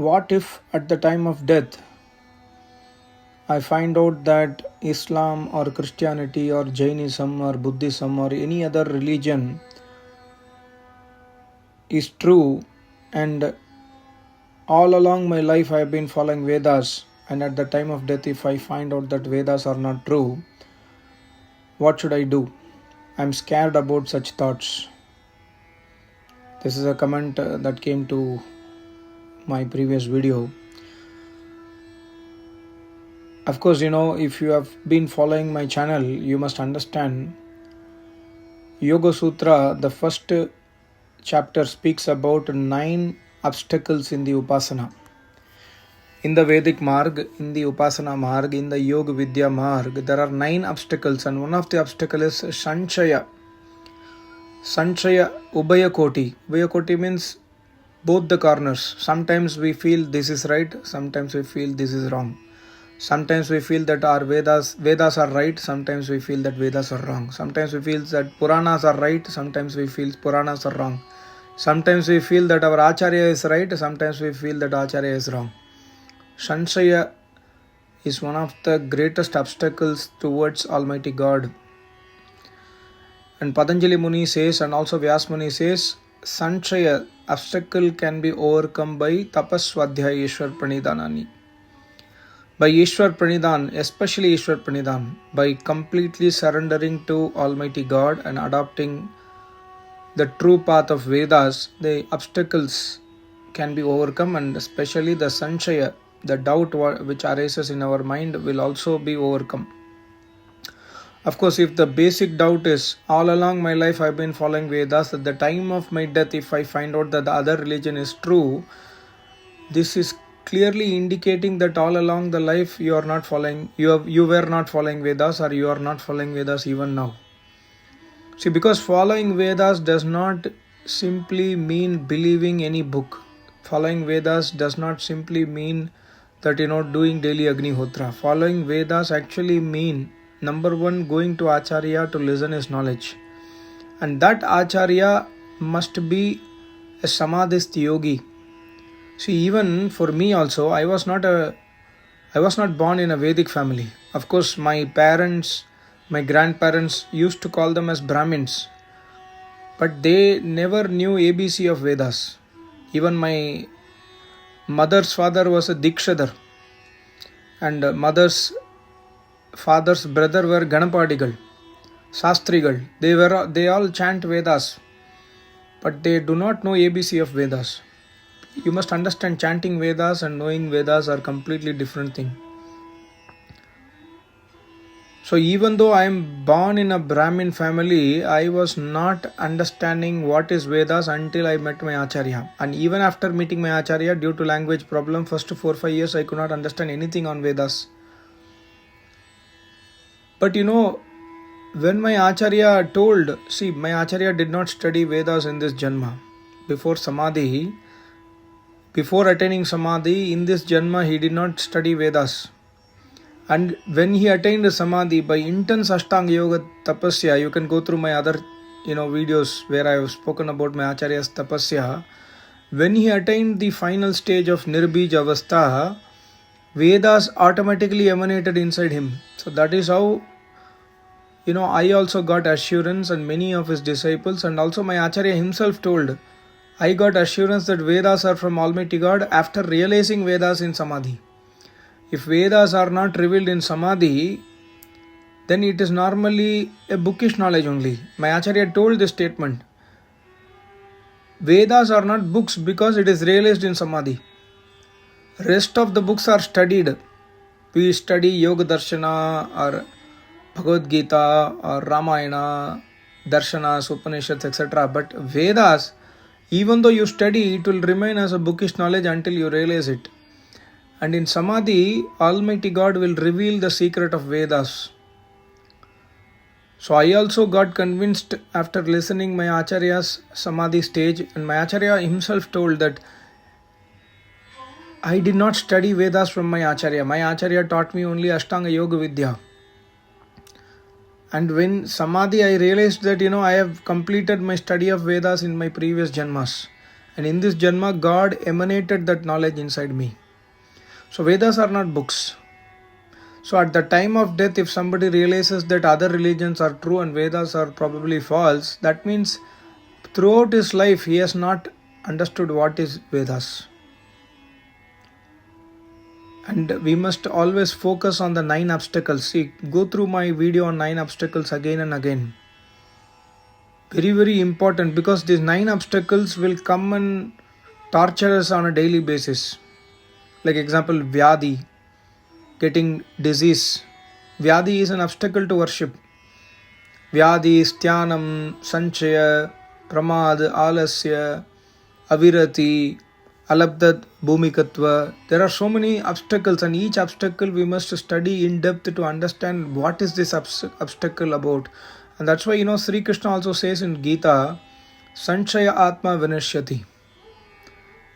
what if at the time of death I find out that Islam or Christianity or Jainism or Buddhism or any other religion is true, and all along my life I have been following Vedas, and at the time of death if I find out that Vedas are not true, what should I do? I'm scared about such thoughts. This is a comment that came to my previous video. Of course, if you have been following my channel, you must understand Yoga Sutra, the first chapter speaks about 9 obstacles in the Upasana. In the Vedic Marg, in the Upasana Marg, in the Yoga Vidya Marg, there are 9 obstacles, and one of the obstacles is Sanshaya. Sanshaya Ubaya Koti. Ubaya Koti means both the corners. Sometimes we feel this is right, sometimes we feel this is wrong. Sometimes we feel that our Vedas are right, sometimes we feel that Vedas are wrong. Sometimes we feel that Puranas are right, sometimes we feel Puranas are wrong. Sometimes we feel that our Acharya is right, sometimes we feel that Acharya is wrong. Sanshaya is one of the greatest obstacles towards Almighty God. And Patanjali Muni says, and also Vyas Muni says, Sanshaya, obstacle can be overcome by Tapas Swadhyaya Ishwar Pranidhanani. By Ishwar Pranidhan, especially Ishwar Pranidhan, by completely surrendering to Almighty God and adopting the true path of Vedas, the obstacles can be overcome, and especially the Sanshaya, the doubt which arises in our mind, will also be overcome. Of course, if the basic doubt is, all along my life I have been following Vedas, at the time of my death if I find out that the other religion is true, this is clearly indicating that all along the life you were not following Vedas, or you are not following Vedas even now. See, because following Vedas does not simply mean believing any book. Following Vedas does not simply mean that doing daily Agnihotra. Following Vedas actually mean, number one, going to Acharya to listen his knowledge, and that Acharya must be a Samadhist yogi. See, even for me also, I was not born in a Vedic family. Of course, my parents, my grandparents used to call them as Brahmins, but they never knew ABC of Vedas. Even my mother's father was a Dikshadhar, and mother's father's brother were Ganapadigal, Shastrigal. They all chant Vedas, but they do not know ABC of Vedas. You must understand, chanting Vedas and knowing Vedas are completely different thing. So even though I am born in a Brahmin family, I was not understanding what is Vedas until I met my Acharya. And even after meeting my Acharya, due to language problem, first 4-5 years I could not understand anything on Vedas. But when my Acharya told, see, my Acharya did not study Vedas in this Janma. Before attaining Samadhi, in this Janma, he did not study Vedas. And when he attained Samadhi by intense Ashtanga Yoga Tapasya, you can go through my other videos where I have spoken about my Acharya's Tapasya. When he attained the final stage of Nirbij Avastha, Vedas automatically emanated inside him. So that is how I also got assurance, and many of his disciples, and also my Acharya himself told, I got assurance that Vedas are from Almighty God after realizing Vedas in Samadhi. If Vedas are not revealed in Samadhi, then it is normally a bookish knowledge only. My Acharya told this statement. Vedas are not books because it is realized in Samadhi. Rest of the books are studied. We study Yoga Darshana or Bhagavad Gita or Ramayana, Darshanas, Upanishads, etc. But Vedas, even though you study, it will remain as a bookish knowledge until you realize it. And in Samadhi, Almighty God will reveal the secret of Vedas. So I also got convinced after listening my Acharya's Samadhi stage, and my Acharya himself told that I did not study Vedas from my Acharya. My Acharya taught me only Ashtanga Yoga Vidya. And when Samadhi, I realized that I have completed my study of Vedas in my previous Janmas. And in this Janma, God emanated that knowledge inside me. So Vedas are not books. So at the time of death, if somebody realizes that other religions are true and Vedas are probably false, that means throughout his life he has not understood what is Vedas. And we must always focus on the 9 obstacles. See, go through my video on 9 obstacles again and again. Very, very important, because these 9 obstacles will come and torture us on a daily basis. Like example, Vyadi, getting disease. Vyadi is an obstacle to worship. Vyadi, Styanam, Sanchaya, Pramad, Alasya, Avirati, Alabdat, Bhumikatva. There are so many obstacles, and each obstacle we must study in depth to understand what is this obstacle about. And that's why, Sri Krishna also says in Gita, Sanchaya Atma Vinashyati.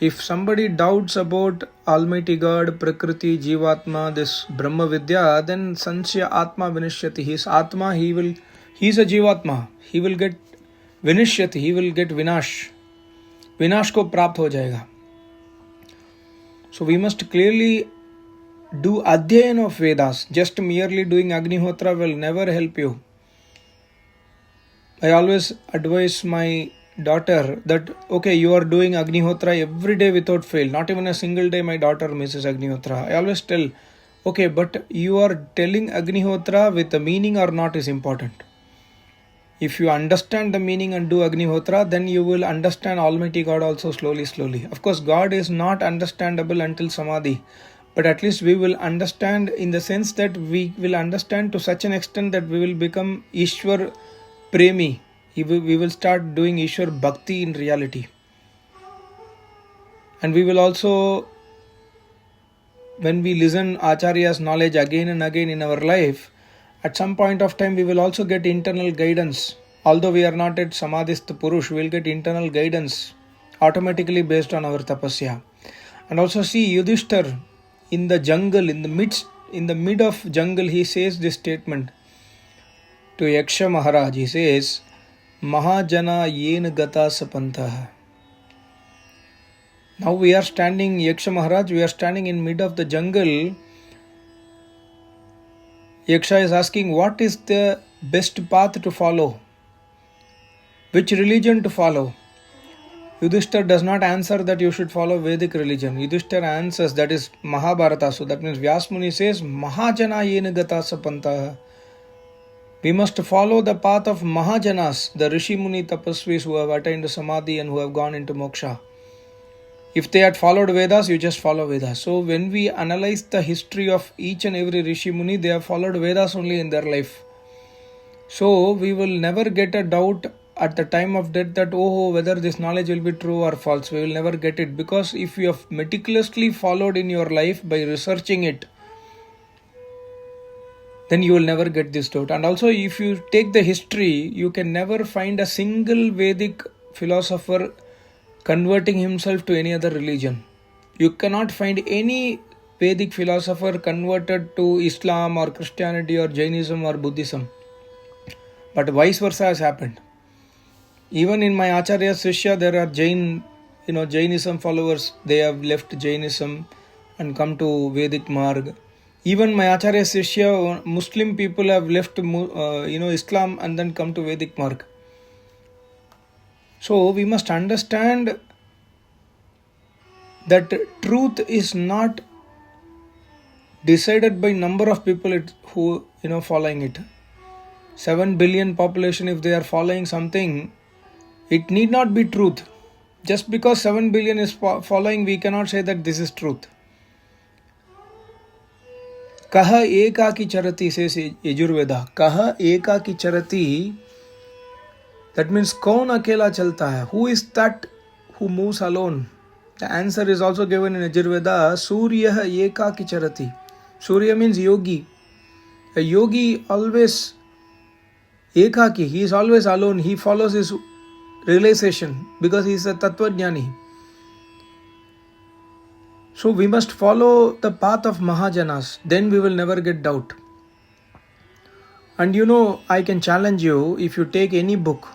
If somebody doubts about Almighty God, Prakriti, Jivatma, this Brahma Vidya, then Sanchaya Atma Vinashyati. His Atma, he is a Jivatma. He will get Vinashyati, he will get Vinash. Vinash ko prapt ho jayega. So we must clearly do Adhyayan of Vedas. Just merely doing Agnihotra will never help you. I always advise my daughter that, okay, you are doing Agnihotra every day without fail. Not even a single day my daughter misses Agnihotra. I always tell, okay, but you are telling Agnihotra with the meaning or not is important. If you understand the meaning and do Agnihotra, then you will understand Almighty God also slowly. Of course, God is not understandable until Samadhi. But at least we will understand in the sense that we will understand to such an extent that we will become Ishwar Premi. We will start doing Ishwar Bhakti in reality. And we will also, when we listen Acharya's knowledge again and again in our life, at some point of time we will also get internal guidance. Although we are not at Samadhist Purush, we will get internal guidance automatically based on our tapasya. And also see Yudhishthir in the jungle, in the mid of jungle, he says this statement to Yaksha Maharaj. He says, Mahajana yen gata sapantah. Now we are standing, Yaksha Maharaj, we are standing in mid of the jungle. Yaksha is asking, what is the best path to follow? Which religion to follow? Yudhishthir does not answer that you should follow Vedic religion. Yudhishthir answers, that is Mahabharata. So that means Vyasmuni says, Mahajana yen gata sapantah. We must follow the path of Mahajanas, the Rishi Muni Tapasvis who have attained Samadhi and who have gone into moksha. If they had followed Vedas, you just follow Vedas. So when we analyze the history of each and every Rishi Muni, they have followed Vedas only in their life. So we will never get a doubt at the time of death that, whether this knowledge will be true or false. We will never get it, because if you have meticulously followed in your life by researching it, then you will never get this doubt. And also if you take the history, you can never find a single Vedic philosopher converting himself to any other religion. You cannot find any Vedic philosopher converted to Islam or Christianity or Jainism or Buddhism. But vice versa has happened. Even in my Acharya's Shishya, there are Jainism followers. They have left Jainism and come to Vedic Marg. Even my Acharya's Shishya, Muslim people have left Islam and then come to Vedic Marg. So we must understand that truth is not decided by number of people who following it. 7 billion population, if they are following something, it need not be truth. Just because 7 billion is following, we cannot say that this is truth. Kaha eka ki charati, says Yajurveda. Kaha eka ki charati. That means kaun akela chalta hai? Who is that who moves alone? The answer is also given in Yajurveda. Surya eka ki charati. Surya means yogi. A yogi always ekaki. He is always alone. He follows his realization because he is a Tattvajnani. So we must follow the path of Mahajanas. Then we will never get doubt. And I can challenge you, if you take any book,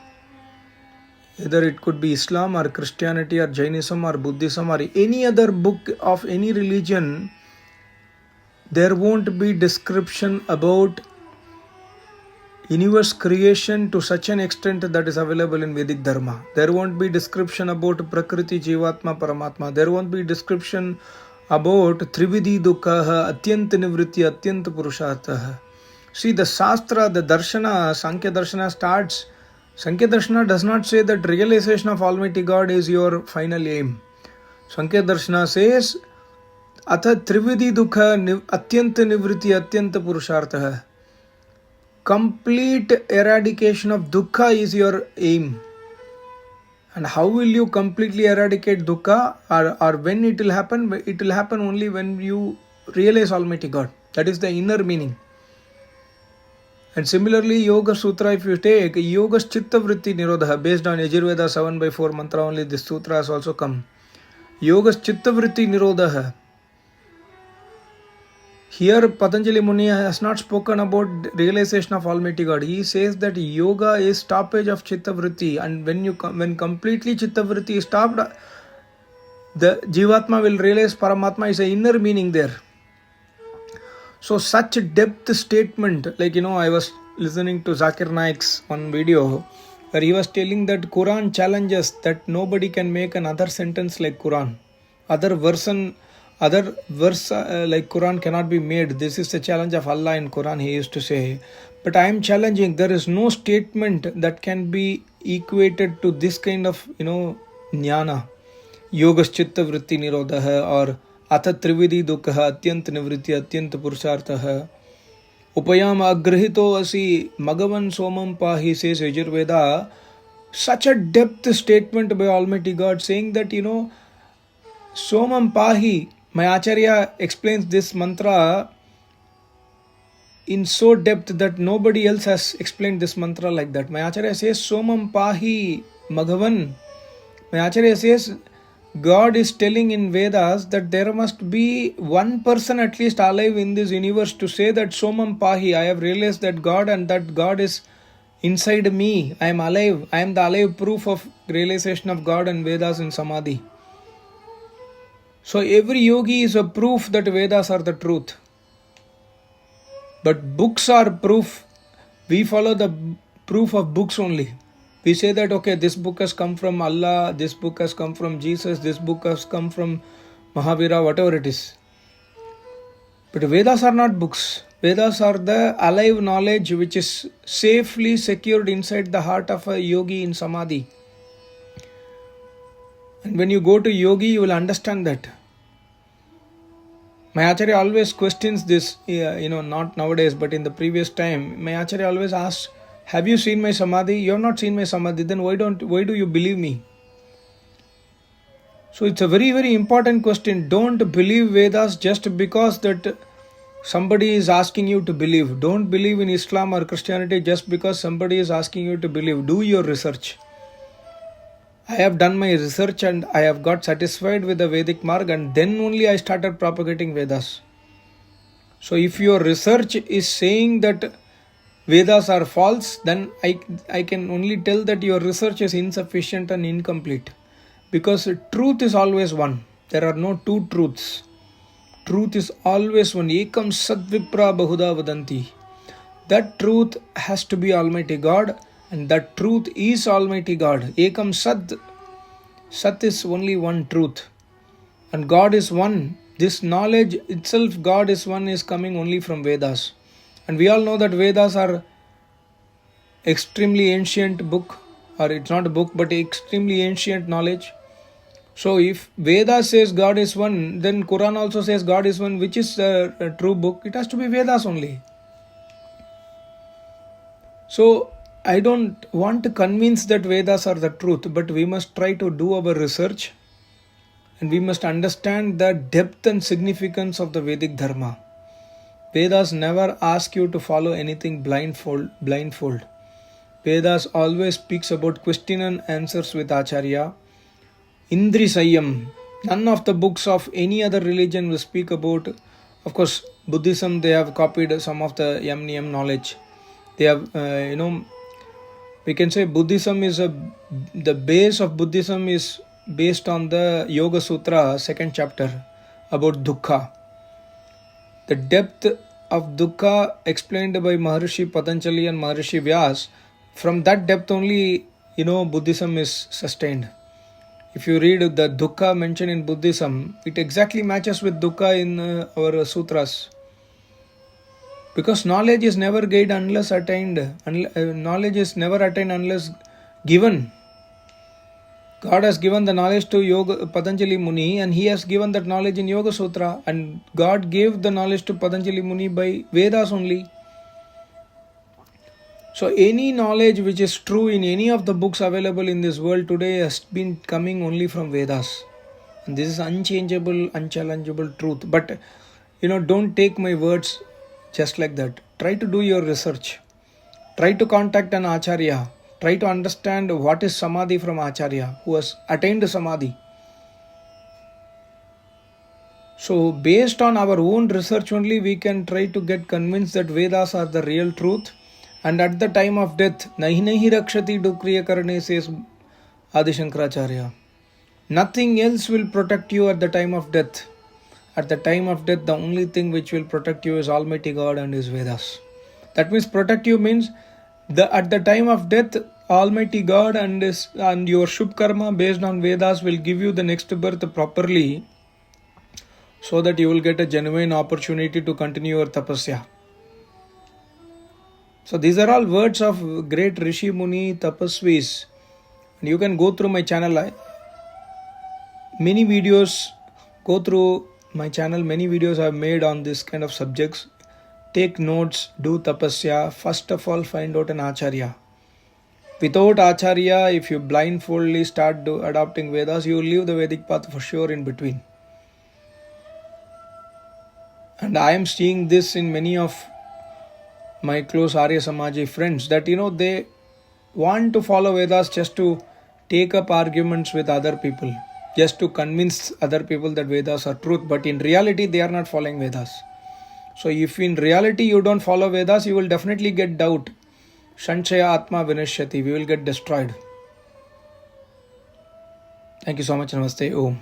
Either it could be Islam or Christianity or Jainism or Buddhism or any other book of any religion, there won't be description about universe creation to such an extent that is available in Vedic Dharma. There won't be description about Prakriti, Jivatma, Paramatma. There won't be description about Trividi Dukha, Atyant Nivritti, Atyant Purushartha. See, the Shastra, the Darshana, Sankhya Darshana starts. Sankhya Darshana does not say that realization of Almighty God is your final aim. Sankhya Darshana says, Atha Trividi Dukha, Atyant Nivritti, Atyant Purushartha. Complete eradication of dukkha is your aim. And how will you completely eradicate dukkha, or when it will happen? It will happen only when you realize Almighty God. That is the inner meaning. And similarly, Yoga Sutra, if you take Yoga's Chitta Vritti Nirodha, based on Yajurveda 7/4 mantra only, this sutra has also come. Yoga's Chitta Vritti Nirodha. Here Patanjali Muni has not spoken about realization of Almighty God. He says that yoga is stoppage of Chitta Vritti, and when completely Chitta Vritti is stopped, the Jivatma will realize Paramatma is an inner meaning there. So such depth statement, like I was listening to Zakir Naik's one video where he was telling that Quran challenges that nobody can make another sentence like Quran. Other verse like Quran cannot be made. This is the challenge of Allah in Quran, he used to say. But I am challenging, there is no statement that can be equated to this kind of jnana. Yogas Chitta Vritti Nirodha, or Atha Trividi Dukha, Atyant Nivritti, Atyant Purushartha. Upayama Agrahito Asi Magavan Somam Pahi, says Yajurveda. Such a depth statement by Almighty God, saying that Somam Pahi. My Acharya explains this mantra in so depth that nobody else has explained this mantra like that. My Acharya says, Somam Pahi Maghavan. My Acharya says, God is telling in Vedas that there must be one person at least alive in this universe to say that Somam Pahi, I have realized that God, and that God is inside me. I am alive. I am the alive proof of realization of God and Vedas in Samadhi. So every yogi is a proof that Vedas are the truth. But books are proof. We follow the proof of books only. We say that, okay, this book has come from Allah, this book has come from Jesus, this book has come from Mahavira, whatever it is. But Vedas are not books. Vedas are the alive knowledge which is safely secured inside the heart of a yogi in Samadhi. And when you go to yogi, you will understand that. My Acharya always questions this, not nowadays, but in the previous time. My Acharya always asks, have you seen my Samadhi? You have not seen my Samadhi, then why do you believe me? So it's a very, very important question. Don't believe Vedas just because that somebody is asking you to believe. Don't believe in Islam or Christianity just because somebody is asking you to believe. Do your research. I have done my research and I have got satisfied with the Vedic mark, and then only I started propagating Vedas. So if your research is saying that Vedas are false, then I can only tell that your research is insufficient and incomplete. Because truth is always one. There are no two truths. Truth is always one. Ekam sadvipra bahuda vadanti. That truth has to be Almighty God, and that truth is Almighty God. Ekam Sat. Sat is only one truth. And God is one. This knowledge itself, God is one, is coming only from Vedas. And we all know that Vedas are extremely ancient book, or it's not a book, but extremely ancient knowledge. So if Vedas says God is one, then Quran also says God is one, which is a true book. It has to be Vedas only. So I don't want to convince that Vedas are the truth, but we must try to do our research, and we must understand the depth and significance of the Vedic Dharma. Vedas never ask you to follow anything blindfold. Vedas always speaks about question and answers with Acharya. Indri Sayam. None of the books of any other religion will speak about. Of course, Buddhism, they have copied some of the Yam Niyam knowledge. They have, We can say Buddhism is the base of Buddhism is based on the Yoga Sutra, second chapter, about dukkha. The depth of dukkha explained by Maharishi Patanjali and Maharishi Vyas, from that depth only, Buddhism is sustained. If you read the dukkha mentioned in Buddhism, it exactly matches with dukkha in our sutras. Because knowledge is never gained unless attained. Knowledge is never attained unless given. God has given the knowledge to Yoga Patanjali Muni, and he has given that knowledge in Yoga Sutra, and God gave the knowledge to Patanjali Muni by Vedas only. So any knowledge which is true in any of the books available in this world today has been coming only from Vedas. And this is unchangeable, unchallengeable truth. But don't take my words just like that. Try to do your research. Try to contact an Acharya. Try to understand what is Samadhi from Acharya, who has attained Samadhi. So based on our own research only, we can try to get convinced that Vedas are the real truth. And at the time of death, nahi nahi rakshati dukriya karne, says Adi Shankaracharya. Nothing else will protect you at the time of death. At the time of death, the only thing which will protect you is Almighty God and His Vedas. That means protect you means at the time of death, Almighty God and your Shubh Karma based on Vedas will give you the next birth properly, so that you will get a genuine opportunity to continue your tapasya. So these are all words of great Rishi Muni Tapasvis. And you can go through my channel. Many videos, go through my channel. Many videos I have made on this kind of subjects. Take notes, do tapasya. First of all, find out an Acharya. Without Acharya, if you blindfoldly start adopting Vedas, you will leave the Vedic path for sure in between. And I am seeing this in many of my close Arya Samaji friends, that they want to follow Vedas just to take up arguments with other people, just to convince other people that Vedas are truth, but in reality they are not following Vedas. So if in reality you don't follow Vedas, you will definitely get doubt. Shanshaya Atma Vinashyati, we will get destroyed. Thank you so much. Namaste. Om.